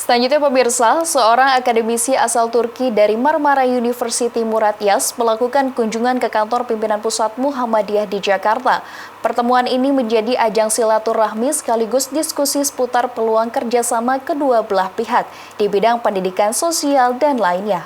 Selanjutnya pemirsa, seorang akademisi asal Turki dari Marmara University Murat Yas melakukan kunjungan ke kantor pimpinan pusat Muhammadiyah di Jakarta. Pertemuan ini menjadi ajang silaturahmi sekaligus diskusi seputar peluang kerjasama kedua belah pihak di bidang pendidikan sosial dan lainnya.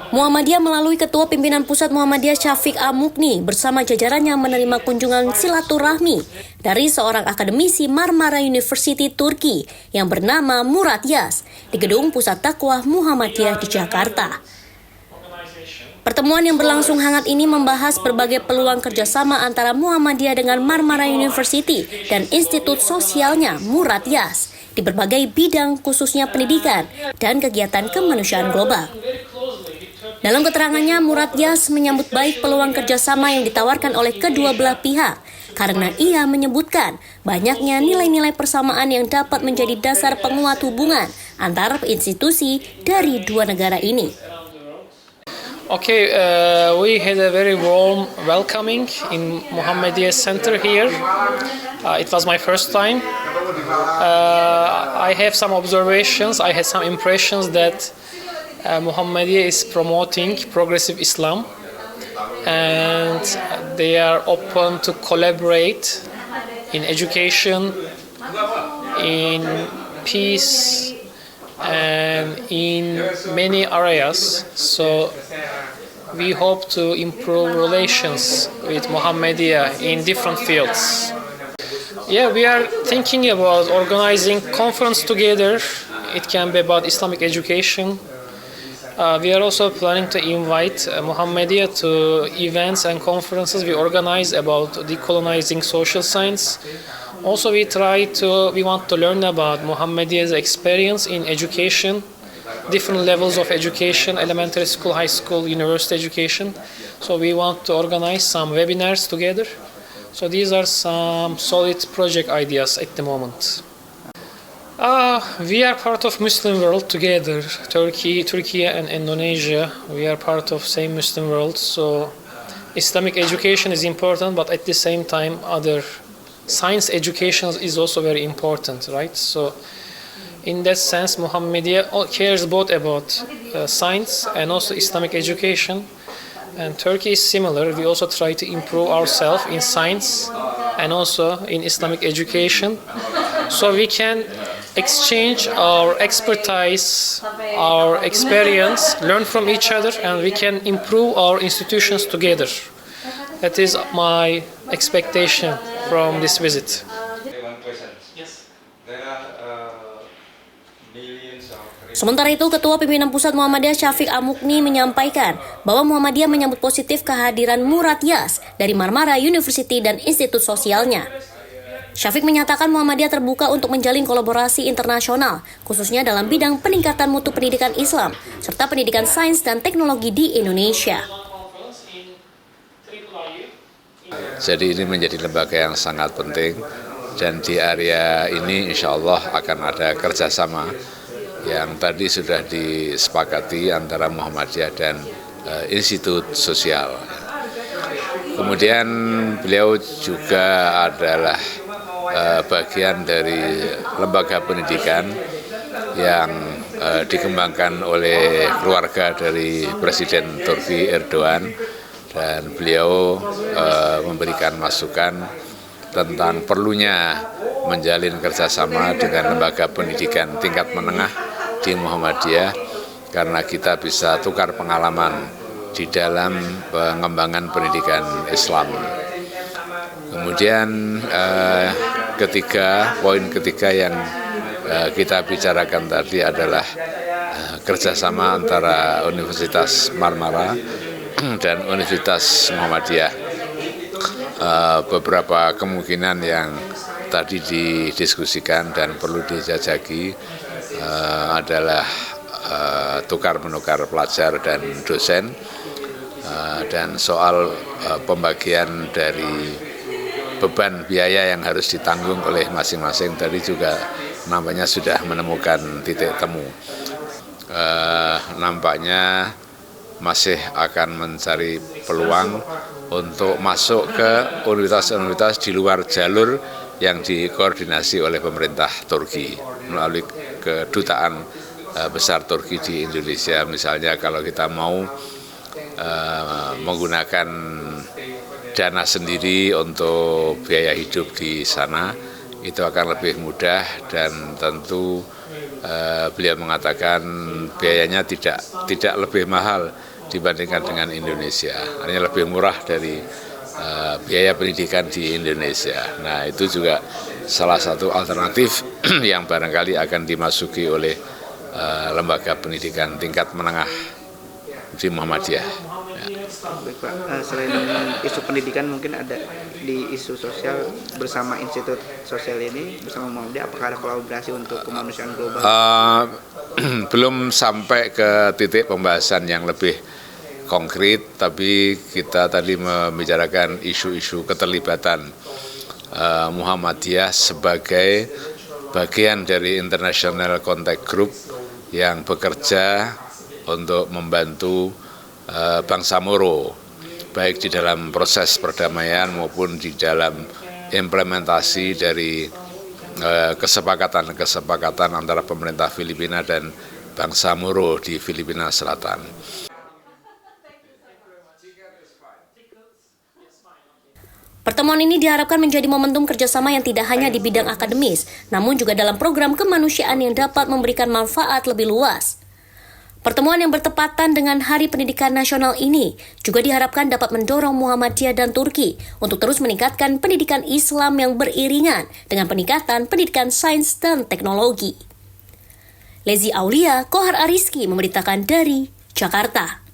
Muhammadiyah melalui Ketua Pimpinan Pusat Muhammadiyah Syafiq A.Mukni bersama jajarannya menerima kunjungan silaturahmi dari seorang akademisi Marmara University Turki yang bernama Murat Yas di Gedung Pusat Dakwah Muhammadiyah di Jakarta. Pertemuan yang berlangsung hangat ini membahas berbagai peluang kerjasama antara Muhammadiyah dengan Marmara University dan institut sosialnya Murat Yas di berbagai bidang khususnya pendidikan dan kegiatan kemanusiaan global. Dalam keterangannya, Murat Yas menyambut baik peluang kerjasama yang ditawarkan oleh kedua belah pihak karena ia menyebutkan banyaknya nilai-nilai persamaan yang dapat menjadi dasar penguat hubungan antar institusi dari dua negara ini. Okay, we had a very warm welcoming in Muhammadiyah Center here. It was my first time. I have some observations, I had some impressions that Muhammadiyah is promoting progressive Islam and they are open to collaborate in education, in peace and in many areas. So we hope to improve relations with Muhammadiyah in different fields. Yeah, we are thinking about organizing conference together. It can be about Islamic education. We are also planning to invite Muhammadiyah to events and conferences we organize about decolonizing social science. Also, we want to learn about Muhammadiyah's experience in education, different levels of education, elementary school, high school, university education. So we want to organize some webinars together. So these are some solid project ideas at the moment. We are part of Muslim world together, Turkey and Indonesia. We are part of same Muslim world. So Islamic education is important, but at the same time, other science education is also very important, right? So in that sense, Muhammadiyah cares both about science and also Islamic education. And Turkey is similar. We also try to improve ourselves in science and also in Islamic education. So we can exchange our expertise, our experience, learn from each other, and we can improve our institutions together. That is my expectation from this visit. Sementara itu, Ketua Pimpinan Pusat Muhammadiyah Syafiq A.Mukni menyampaikan bahwa Muhammadiyah menyambut positif kehadiran Murat Yas dari Marmara University dan institut sosialnya. Syafiq menyatakan Muhammadiyah terbuka untuk menjalin kolaborasi internasional, khususnya dalam bidang peningkatan mutu pendidikan Islam, serta pendidikan sains dan teknologi di Indonesia. Jadi ini menjadi lembaga yang sangat penting, dan di area ini insya Allah akan ada kerjasama yang tadi sudah disepakati antara Muhammadiyah dan institut sosial. Kemudian beliau juga adalah bagian dari lembaga pendidikan yang dikembangkan oleh keluarga dari Presiden Turki Erdogan, dan beliau memberikan masukan tentang perlunya menjalin kerjasama dengan lembaga pendidikan tingkat menengah di Muhammadiyah karena kita bisa tukar pengalaman di dalam pengembangan pendidikan Islam. Kemudian poin ketiga yang kita bicarakan tadi adalah kerjasama antara Universitas Marmara dan Universitas Muhammadiyah. Beberapa kemungkinan yang tadi didiskusikan dan perlu dijajaki adalah tukar-menukar pelajar dan dosen, dan soal pembagian dari beban biaya yang harus ditanggung oleh masing-masing tadi juga nampaknya sudah menemukan titik temu. Nampaknya masih akan mencari peluang untuk masuk ke universitas-universitas di luar jalur yang dikoordinasi oleh pemerintah Turki melalui kedutaan besar Turki di Indonesia. Misalnya kalau kita mau menggunakan dana sendiri untuk biaya hidup di sana, itu akan lebih mudah dan tentu beliau mengatakan biayanya tidak lebih mahal dibandingkan dengan Indonesia, hanya lebih murah dari biaya pendidikan di Indonesia. Nah, itu juga salah satu alternatif yang barangkali akan dimasuki oleh lembaga pendidikan tingkat menengah di Muhammadiyah. Baik Pak, selain isu pendidikan mungkin ada di isu sosial bersama Institut Sosial ini bersama Muhammadiyah, apakah ada kolaborasi untuk kemanusiaan global? Belum sampai ke titik pembahasan yang lebih konkret, tapi kita tadi membicarakan isu-isu keterlibatan Muhammadiyah sebagai bagian dari International Contact Group yang bekerja untuk membantu bangsa Moro, baik di dalam proses perdamaian maupun di dalam implementasi dari kesepakatan antara pemerintah Filipina dan bangsa Moro di Filipina Selatan. Pertemuan ini diharapkan menjadi momentum kerjasama yang tidak hanya di bidang akademis, namun juga dalam program kemanusiaan yang dapat memberikan manfaat lebih luas. Pertemuan yang bertepatan dengan Hari Pendidikan Nasional ini juga diharapkan dapat mendorong Muhammadiyah dan Turki untuk terus meningkatkan pendidikan Islam yang beriringan dengan peningkatan pendidikan sains dan teknologi. Lezi Aulia, Kohar Ariski memberitakan dari Jakarta.